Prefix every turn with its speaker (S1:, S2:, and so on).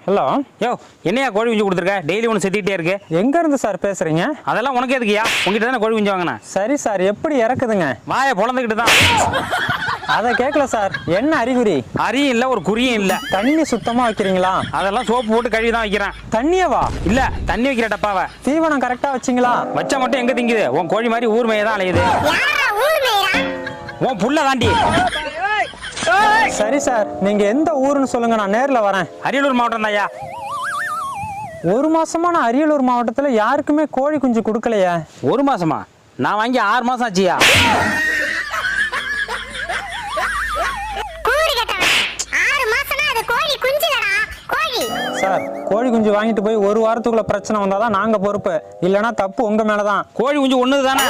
S1: Hello.
S2: யோ, என்னையா கோழி குஞ்சு கொடுத்துருக்க? டெய்லி ஒன்று செத்திக்கிட்டே இருக்கு.
S1: எங்க இருந்து சார் பேசுறீங்க?
S2: அதெல்லாம் உனக்கு எதுக்குயா? உங்ககிட்ட தானே கோழி குஞ்சு வாங்கினேன்.
S1: சரி சார், எப்படி இறக்குதுங்க?
S2: வாயை பொழந்துக்கிட்டு தான்.
S1: அதை கேட்கல சார். என்ன அறிகுறி?
S2: அரியும் இல்லை, ஒரு குறியும் இல்லை.
S1: தண்ணி சுத்தமா வைக்கிறீங்களா?
S2: அதெல்லாம் சோப்பு போட்டு கழுவி தான் வைக்கிறேன்.
S1: தண்ணியவா?
S2: இல்ல, தண்ணி வைக்கிற டப்பாவை.
S1: தீவனம் கரெக்டா வச்சிங்களா?
S2: வச்சா மட்டும் எங்க திங்குது? உன் கோழி மாதிரி ஊர் மேய தான் அலையுது. உன் புள்ள தாண்டி.
S1: சரி சார், நீங்க எந்த ஊருன்னு சொல்லுங்க, நான் நேர்ல வரேன்.
S2: அரியலூர் மாவட்டம் தான்யா.
S1: ஒரு மாசமா நான் அரியலூர் மாவட்டத்துல யாருக்குமே கோழி குஞ்சு கொடுக்கலையே.
S2: ஒரு மாசமா? நான் வாங்கி 6 மாசம் ஆச்சியா.
S1: சார், கோழி குஞ்சு வாங்கிட்டு போய் ஒரு வாரத்துக்குள்ள பிரச்சனை வந்தாதான் நாங்க பொறுப்பு, இல்லைன்னா தப்பு உங்க மேலதான்.
S2: கோழி குஞ்சு ஒண்ணுது தானே.